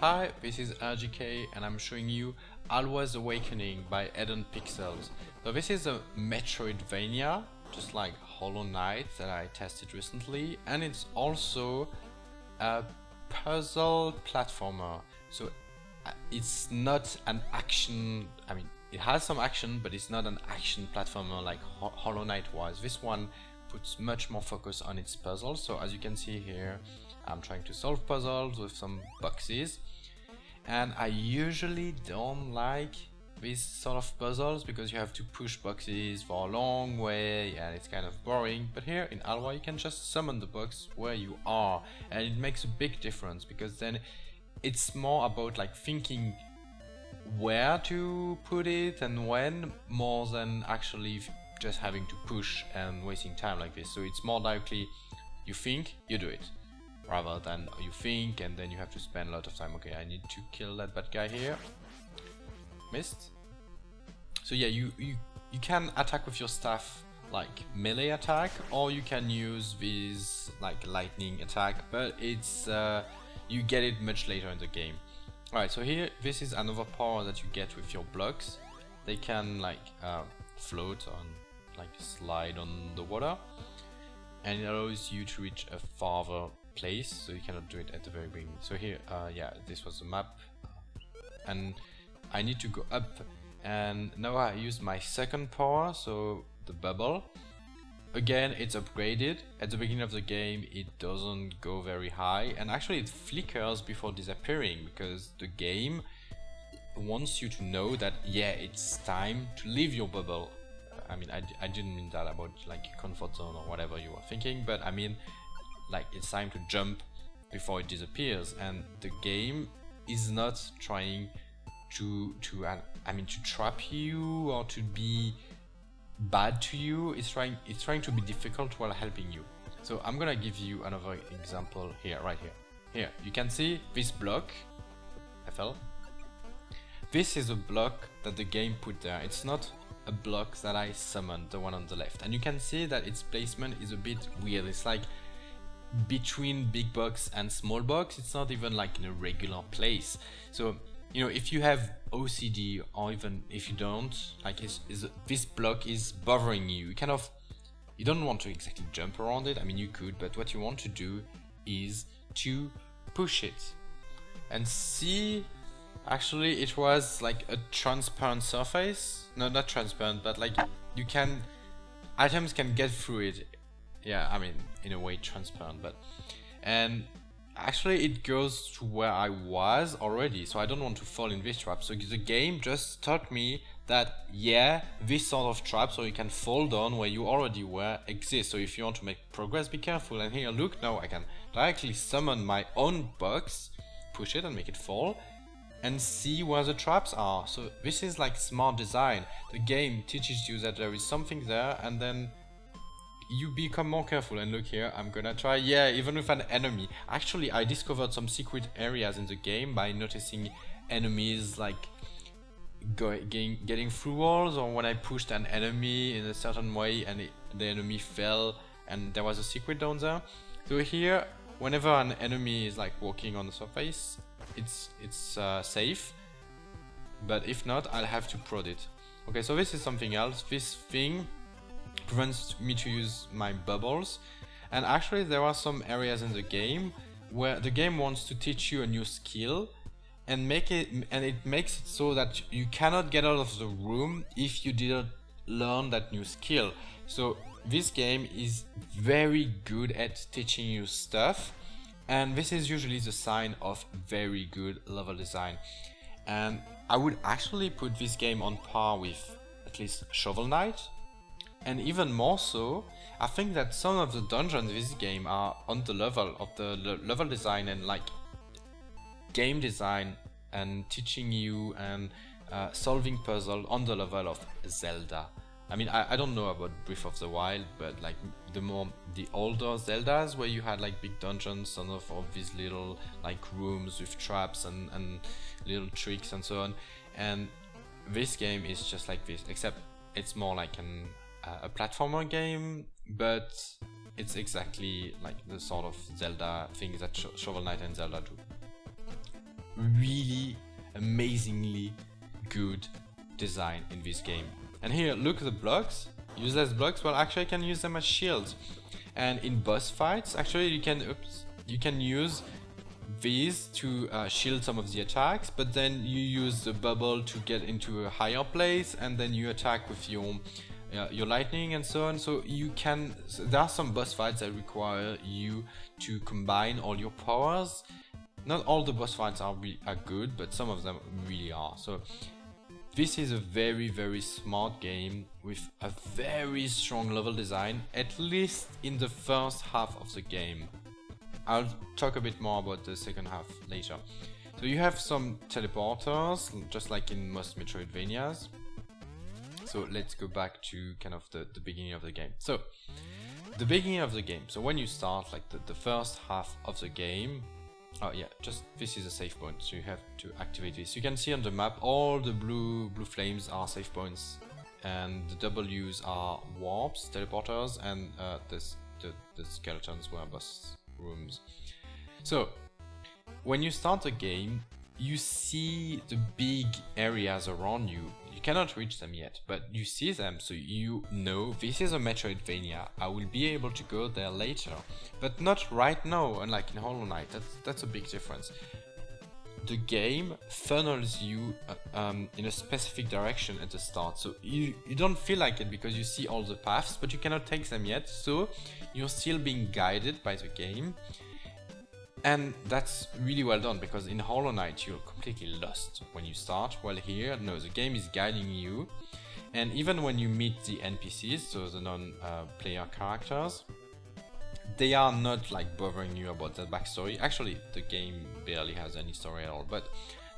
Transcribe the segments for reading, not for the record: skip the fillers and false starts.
Hi, this is RGK and I'm showing you Alwa's Awakening by Elden Pixels. So this is a Metroidvania, just like Hollow Knight that I tested recently, and it's also a puzzle platformer. So it's not an action, I mean it has some action, but it's not an action platformer like Hollow Knight was. This one puts much more focus on its puzzles. So as you can see here, I'm trying to solve puzzles with some boxes, and I usually don't like these sort of puzzles because you have to push boxes for a long way and it's kind of boring. But here in Alwa you can just summon the box where you are, and it makes a big difference because then it's more about like thinking where to put it and when, more than actually just having to push and wasting time like this. So it's more likely you think, you do it, rather than you think and then you have to spend a lot of time. Okay, I need to kill that bad guy here. Missed. So yeah, you can attack with your staff like melee attack, or you can use this like lightning attack, but it's you get it much later in the game. Alright, so here this is another power that you get with your blocks. They can like float on, like slide on the water, and it allows you to reach a farther place, so you cannot do it at the very beginning. So here, yeah, this was the map, and I need to go up, and now I use my second power, so the bubble. Again, it's upgraded. At the beginning of the game it doesn't go very high, and actually it flickers before disappearing because the game wants you to know that yeah, it's time to leave your bubble. I mean, I didn't mean that about like comfort zone or whatever you were thinking, but I mean like it's time to jump before it disappears. And the game is not trying to trap you or to be bad to you. It's trying to be difficult while helping you. So I'm gonna give you another example here, right here. Here you can see this block. I fell. This is a block that the game put there. It's not a block that I summoned, the one on the left, and you can see that its placement is a bit weird. It's like between big box and small box. It's not even like in a regular place. So you know, if you have OCD, or even if you don't, like this block is bothering you, you don't want to exactly jump around it. I mean, you could, but what you want to do is to push it. And see, actually it was like a transparent surface. No, not transparent, but like items can get through it. Yeah, I mean, in a way transparent, but, and actually it goes to where I was already, so I don't want to fall in this trap. So the game just taught me that yeah, this sort of trap, so you can fall down where you already were, exists. So if you want to make progress, be careful. And here, look, now I can directly summon my own box, push it and make it fall, and see where the traps are. So this is like smart design. The game teaches you that there is something there, and then you become more careful. And look here, I'm gonna try, yeah, even with an enemy. Actually, I discovered some secret areas in the game by noticing enemies like getting through walls, or when I pushed an enemy in a certain way and the enemy fell and there was a secret down there. So here, whenever an enemy is like walking on the surface, it's safe, but if not, I'll have to prod it. Okay, so this is something else. This thing prevents me to use my bubbles, and actually there are some areas in the game where the game wants to teach you a new skill and it makes it so that you cannot get out of the room if you didn't learn that new skill. So this game is very good at teaching you stuff, and this is usually the sign of very good level design. And I would actually put this game on par with at least Shovel Knight. And even more so, I think that some of the dungeons in this game are on the level of the level design and like game design and teaching you and solving puzzles on the level of Zelda. I mean, I don't know about Breath of the Wild, but like the older Zeldas where you had like big dungeons, some of these little like rooms with traps and little tricks and so on. And this game is just like this, except it's more like a platformer game, but it's exactly like the sort of Zelda things that Shovel Knight and Zelda do. really amazingly good design in this game. And here, look at the blocks, useless blocks. Well, actually I can use them as shields. And in boss fights, actually you can use these to shield some of the attacks, but then you use the bubble to get into a higher place, and then you attack with your lightning and so on. So there are some boss fights that require you to combine all your powers. Not all the boss fights are good, but some of them really are. So this is a very smart game with a very strong level design, at least in the first half of the game. I'll talk a bit more about the second half later. So you have some teleporters, just like in most Metroidvanias. So let's go back to kind of the beginning of the game. So the beginning of the game, so when you start, like the first half of the game, oh yeah, just this is a save point, so you have to activate this. You can see on the map all the blue flames are save points, and the W's are warps, teleporters, and the skeletons were boss rooms. So when you start the game, you see the big areas around you. You cannot reach them yet, but you see them, so you know this is a Metroidvania. I will be able to go there later, but not right now, unlike in Hollow Knight. That's a big difference. The game funnels you in a specific direction at the start, so you don't feel like it because you see all the paths, but you cannot take them yet, so you're still being guided by the game. And that's really well done, because in Hollow Knight you're completely lost when you start, while here, no, the game is guiding you. And even when you meet the NPCs, so the non-player characters, they are not like bothering you about that backstory. Actually, the game barely has any story at all, but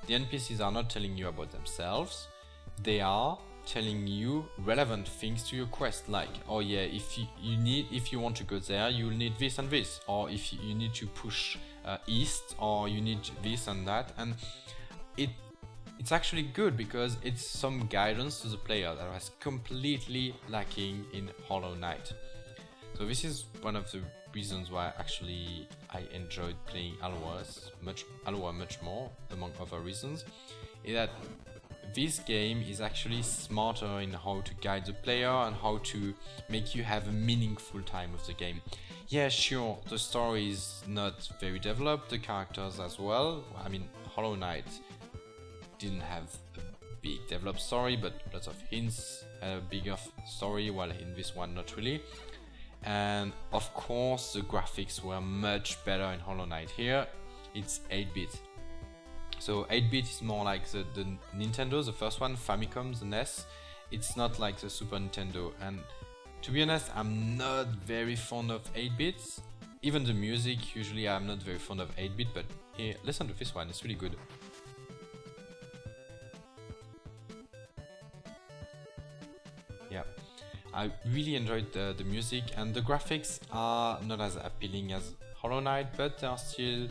the NPCs are not telling you about themselves. They are telling you relevant things to your quest, like, oh yeah, if you want to go there, you'll need this and this, or if you need to push east, or you need this and that. And it's actually good because it's some guidance to the player that was completely lacking in Hollow Knight. So this is one of the reasons why actually I enjoyed playing Alwa much more, among other reasons, is that this game is actually smarter in how to guide the player and how to make you have a meaningful time with the game. Yeah, sure, the story is not very developed, the characters as well. I mean, Hollow Knight didn't have a big developed story, but lots of hints and a bigger story, while in this one not really. And of course the graphics were much better in Hollow Knight. Here it's 8-bit. So 8-bit is more like the Nintendo, the first one, Famicom, the NES. It's not like the Super Nintendo. And to be honest, I'm not very fond of 8-bits. Even the music, usually I'm not very fond of 8-bit, but here, listen to this one, it's really good. Yeah, I really enjoyed the music, and the graphics are not as appealing as Hollow Knight, but they're still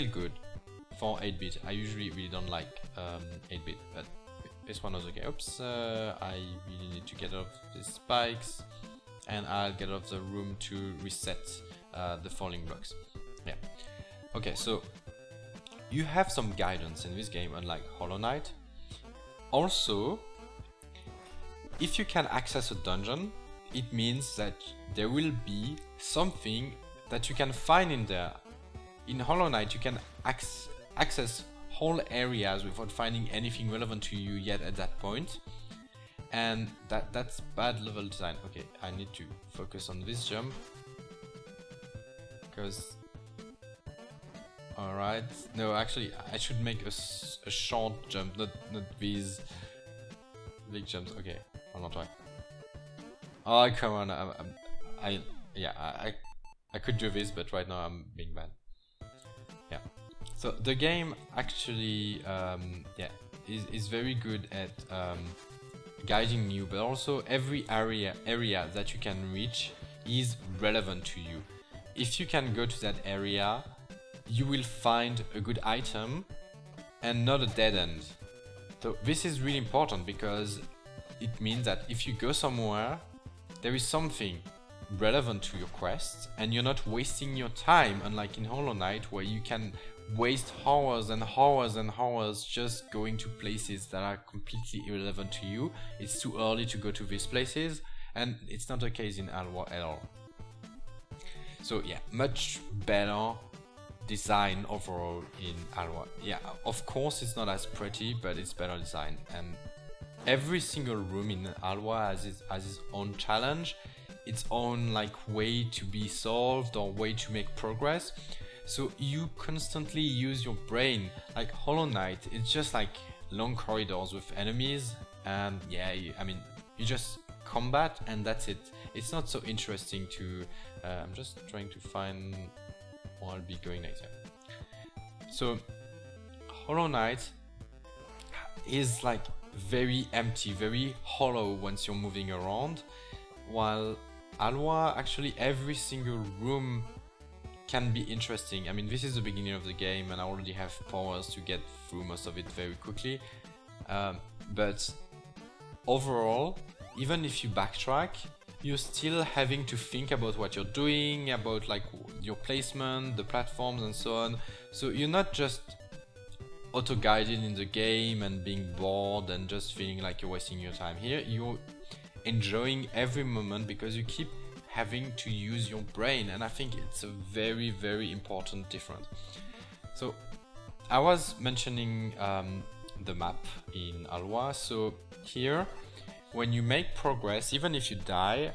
good for 8-bit. I usually really don't like 8-bit, but this one was okay. Oops, I really need to get off these spikes, and I'll get off the room to reset the falling blocks. Yeah. Okay, so you have some guidance in this game, unlike Hollow Knight. Also, if you can access a dungeon, it means that there will be something that you can find in there. In Hollow Knight, you can access whole areas without finding anything relevant to you yet at that point, and that's bad level design. Okay, I need to focus on this jump, because alright, no, actually I should make a short jump, not these big jumps. Okay, one more try. Oh come on, I could do this, but right now I'm being bad. Yeah. So the game actually is very good at guiding you, but also every area that you can reach is relevant to you. If you can go to that area, you will find a good item and not a dead end. So this is really important, because it means that if you go somewhere, there is something relevant to your quests, and you're not wasting your time, unlike in Hollow Knight, where you can waste hours and hours and hours just going to places that are completely irrelevant to you. It's too early to go to these places, and it's not the case in Alwa at all. So yeah, much better design overall in Alwa. Yeah, of course it's not as pretty, but it's better design, and every single room in Alwa has its own challenge, its own like way to be solved or way to make progress. So you constantly use your brain. Like Hollow Knight, it's just like long corridors with enemies, and yeah, you just combat and that's it. It's not so interesting to I'm just trying to find where I'll be going next time. So Hollow Knight is like very empty, very hollow once you're moving around, while Alwa, actually every single room can be interesting. I mean, this is the beginning of the game and I already have powers to get through most of it very quickly, but overall, even if you backtrack, you're still having to think about what you're doing, about like your placement, the platforms and so on. So you're not just auto-guided in the game and being bored and just feeling like you're wasting your time. Here you're enjoying every moment because you keep having to use your brain, and I think it's a very, very important difference. So I was mentioning the map in Alwa. So here, when you make progress, even if you die,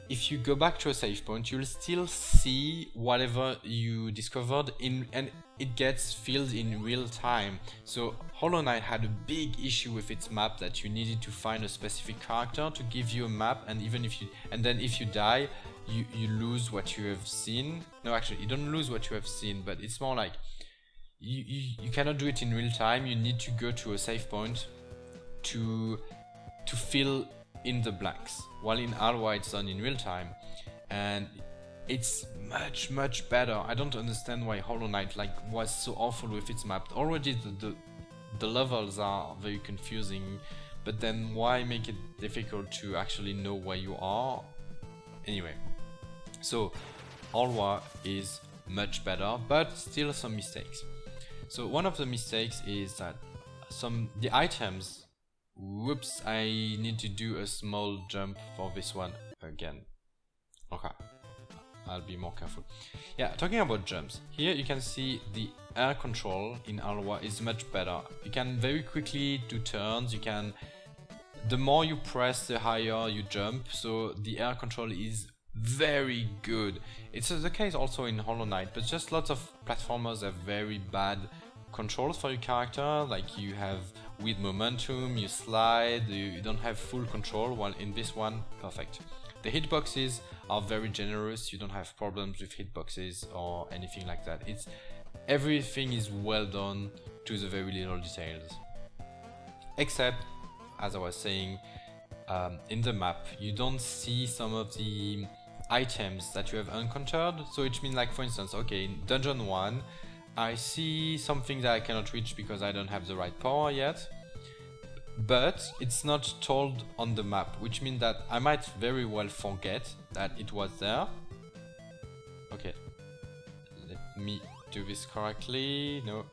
if you go back to a save point, you'll still see whatever you discovered and it gets filled in real time. So Hollow Knight had a big issue with its map, that you needed to find a specific character to give you a map, and even if you die, you lose what you have seen. No, actually, you don't lose what you have seen, but it's more like you cannot do it in real time. You need to go to a save point to fill in the blanks, while in Alwa it's done in real time, and it's much better. I don't understand why Hollow Knight was so awful with its map. Already the levels are very confusing, but then why make it difficult to actually know where you are? Anyway, so Alwa is much better, but still some mistakes. So one of the mistakes is that the items, whoops, I need to do a small jump for this one again. Okay, I'll be more careful. Yeah, talking about jumps, here you can see the air control in Alwa is much better. You can very quickly do turns, the more you press, the higher you jump, so the air control is very good. It's the case also in Hollow Knight, but just lots of platformers have very bad controls for your character. Like you have with momentum, you slide, you don't have full control, while in this one, perfect. The hitboxes are very generous, you don't have problems with hitboxes or anything like that. Everything is well done to the very little details. Except, as I was saying, in the map, you don't see some of the items that you have encountered. So it means, like, for instance, okay, in Dungeon 1, I see something that I cannot reach because I don't have the right power yet, but it's not told on the map, which means that I might very well forget that it was there. Okay, let me do this correctly. No,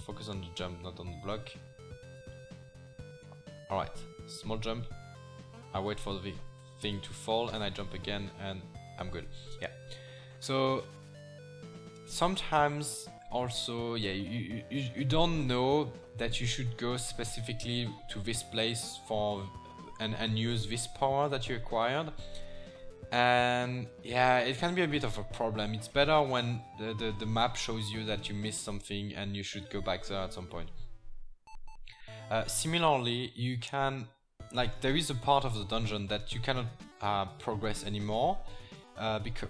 focus on the jump, not on the block. Alright, small jump, I wait for the thing to fall and I jump again and I'm good. Yeah, so sometimes also, yeah, you don't know that you should go specifically to this place and use this power that you acquired, and yeah, it can be a bit of a problem. It's better when the map shows you that you missed something and you should go back there at some point. Similarly, you can, there is a part of the dungeon that you cannot progress anymore,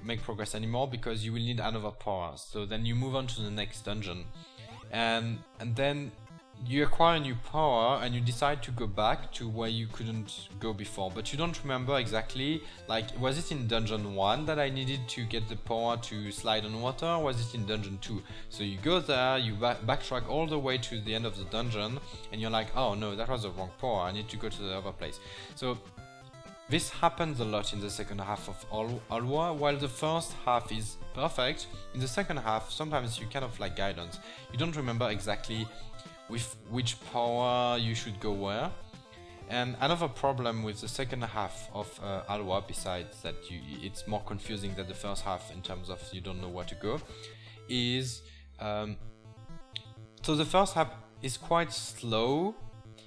make progress anymore, because you will need another power. So then you move on to the next dungeon, and then you acquire a new power and you decide to go back to where you couldn't go before, but you don't remember exactly, was it in dungeon 1 that I needed to get the power to slide on water, or was it in dungeon 2? So you go there, you backtrack all the way to the end of the dungeon, and you're like, oh no, that was the wrong power, I need to go to the other place. So This happens a lot in the second half of Alwa, while the first half is perfect. In the second half, sometimes you kind of like guidance. You don't remember exactly with which power you should go where. And another problem with the second half of Alwa, besides that it's more confusing than the first half in terms of you don't know where to go, is so the first half is quite slow,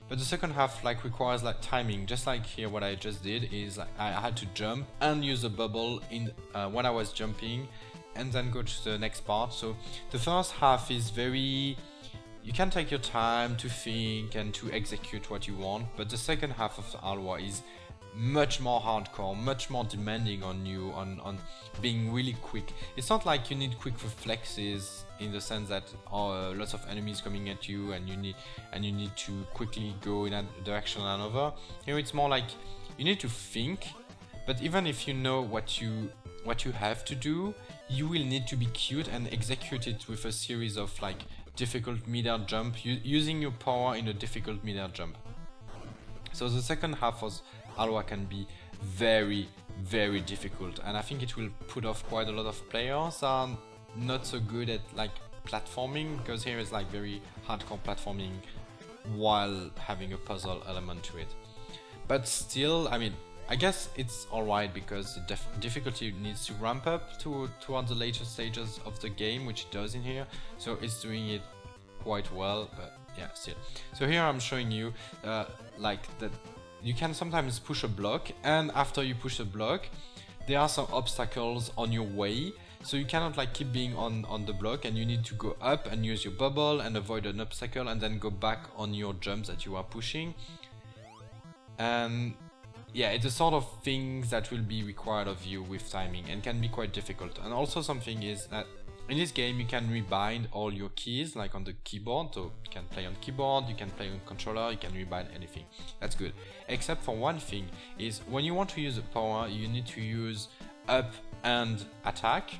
but the second half like requires like timing. Just like here, what I just did is like I had to jump and use a bubble in when I was jumping, and then go to the next part. So the first half is very, you can take your time to think and to execute what you want, but the second half of Alwa is much more hardcore, much more demanding on you, on being really quick. It's not like you need quick reflexes in the sense that lots of enemies coming at you and you need to quickly go in a direction or another. Here it's more like you need to think, but even if you know what you have to do, you will need to be cute and execute it with a series of like difficult mid-air jump, using your power in a difficult mid-air jump. So the second half of Alwa can be very, very difficult, and I think it will put off quite a lot of players are not so good at like platforming, because here is like very hardcore platforming while having a puzzle element to it. But still, I mean, I guess it's alright because the difficulty needs to ramp up toward the later stages of the game, which it does in here, so it's doing it quite well, but yeah, still. So here I'm showing you like that you can sometimes push a block, and after you push a block, there are some obstacles on your way, so you cannot like keep being on the block, and you need to go up and use your bubble and avoid an obstacle, and then go back on your jumps that you are pushing. And yeah, it's the sort of things that will be required of you with timing and can be quite difficult. And also something is that in this game you can rebind all your keys like on the keyboard, so you can play on keyboard, you can play on controller, you can rebind anything. That's good. Except for one thing, is when you want to use a power, you need to use up and attack.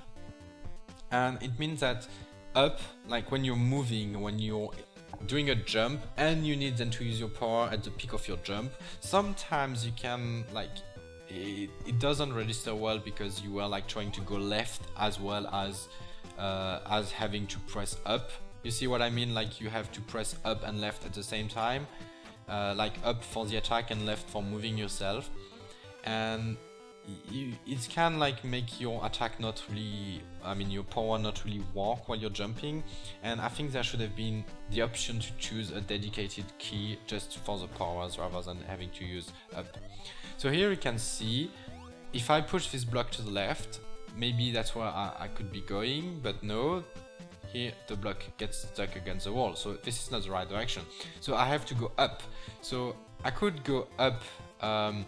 And it means that up, like when you're moving, when you're doing a jump and you need then to use your power at the peak of your jump, sometimes you can like it doesn't register well because you are like trying to go left as well as having to press up. You see what I mean? Like you have to press up and left at the same time, like up for the attack and left for moving yourself, and it can like make your attack not really, I mean your power not really work while you're jumping. And I think there should have been the option to choose a dedicated key just for the powers rather than having to use up. So here you can see if I push this block to the left, maybe that's where I could be going, but no, here the block gets stuck against the wall, so this is not the right direction, so I have to go up. So I could go up on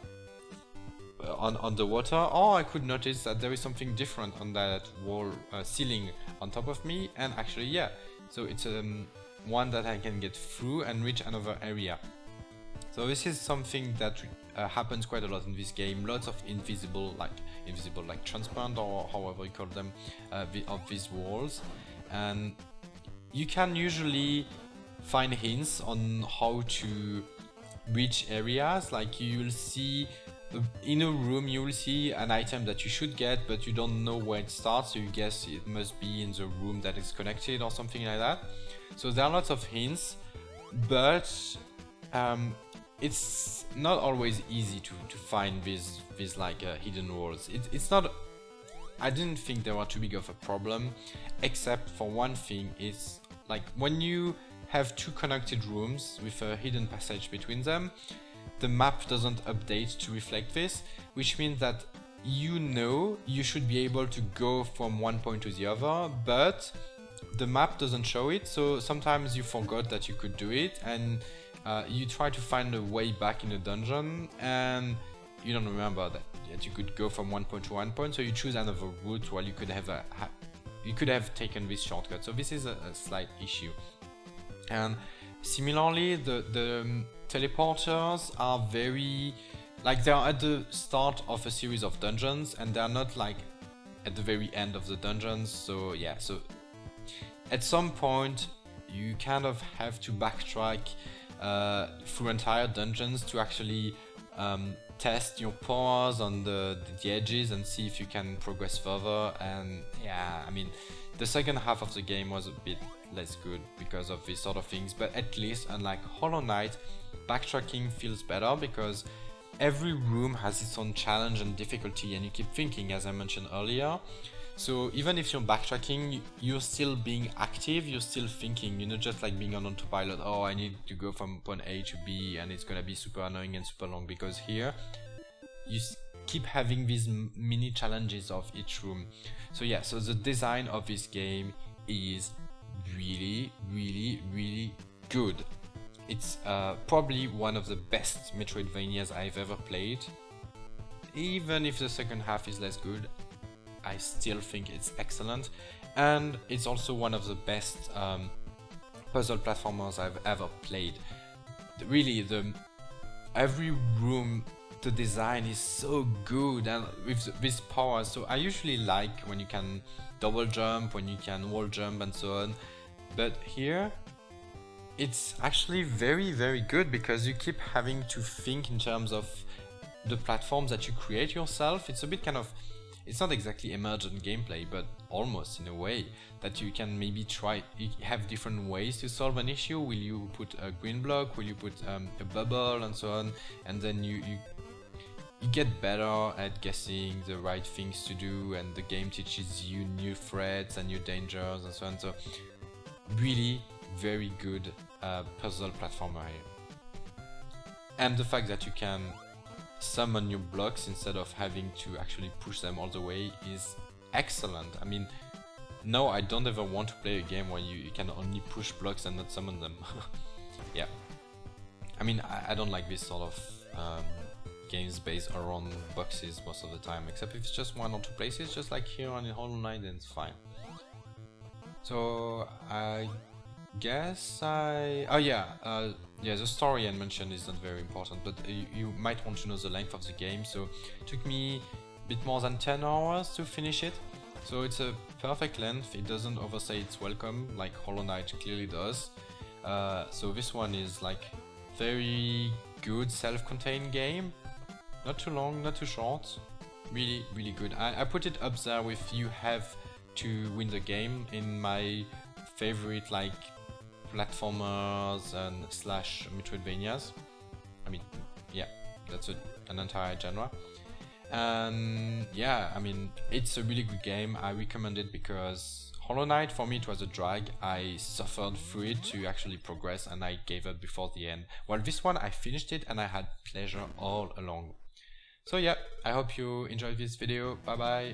the water, or I could notice that there is something different on that wall ceiling on top of me, and actually yeah, so it's one that I can get through and reach another area. So this is something that happens quite a lot in this game. Lots of invisible like transparent or however you call them of these walls, and you can usually find hints on how to reach areas. Like you will see in a room, you will see an item that you should get, but you don't know where it starts, so you guess it must be in the room that is connected or something like that. So there are lots of hints, but it's not always easy to find these like hidden walls. It's not, I didn't think they were too big of a problem, except for one thing. Is like when you have two connected rooms with a hidden passage between them, the map doesn't update to reflect this, which means that you should be able to go from one point to the other, but the map doesn't show it. So sometimes you forgot that you could do it, and you try to find a way back in the dungeon, and you don't remember that you could go from one point to one point, so you choose another route while you could have taken this shortcut. So this is a slight issue. And similarly, the teleporters are very, like, they are at the start of a series of dungeons, and they are not like at the very end of the dungeons. So yeah, so at some point you kind of have to backtrack through entire dungeons to actually test your powers on the edges and see if you can progress further. And yeah, I mean, the second half of the game was a bit less good because of these sort of things, but at least unlike Hollow Knight, backtracking feels better because every room has its own challenge and difficulty, and you keep thinking, as I mentioned earlier. So even if you're backtracking, you're still being active, you're still thinking, you're not just like being on autopilot, oh I need to go from point A to B and it's gonna be super annoying and super long, because here you keep having these mini challenges of each room. So yeah, so the design of this game is really good. It's probably one of the best Metroidvanias I've ever played. Even if the second half is less good, I still think it's excellent. And it's also one of the best puzzle platformers I've ever played. Really, every room, the design is so good, and with this power. So I usually like when you can double jump, when you can wall jump and so on, but here it's actually very good because you keep having to think in terms of the platforms that you create yourself. It's a bit kind of, it's not exactly emergent gameplay, but almost in a way that you can maybe have different ways to solve an issue. Will you put a green block? Will you put a bubble and so on? And then you get better at guessing the right things to do, and the game teaches you new threats and new dangers and so on. So really very good puzzle platformer here. And the fact that you can summon your blocks instead of having to actually push them all the way is excellent. I mean, no, I don't ever want to play a game where you can only push blocks and not summon them. Yeah, I mean, I don't like this sort of games based around boxes most of the time, except if it's just one or two places, just like here on Hollow Knight, then it's fine. So I guess the story I mentioned is not very important, but you might want to know the length of the game. So it took me a bit more than 10 hours to finish it, so it's a perfect length. It doesn't overstay its welcome like Hollow Knight clearly does. So this one is like very good self-contained game, not too long, not too short, really good. I put it up there with You Have to Win the Game in my favorite like platformers and slash Metroidvanias. I mean, yeah, that's an entire genre. And yeah, I mean, it's a really good game. I recommend it because Hollow Knight, for me, it was a drag. I suffered through it to actually progress, and I gave up before the end. While this one, I finished it and I had pleasure all along. So yeah, I hope you enjoyed this video. Bye bye.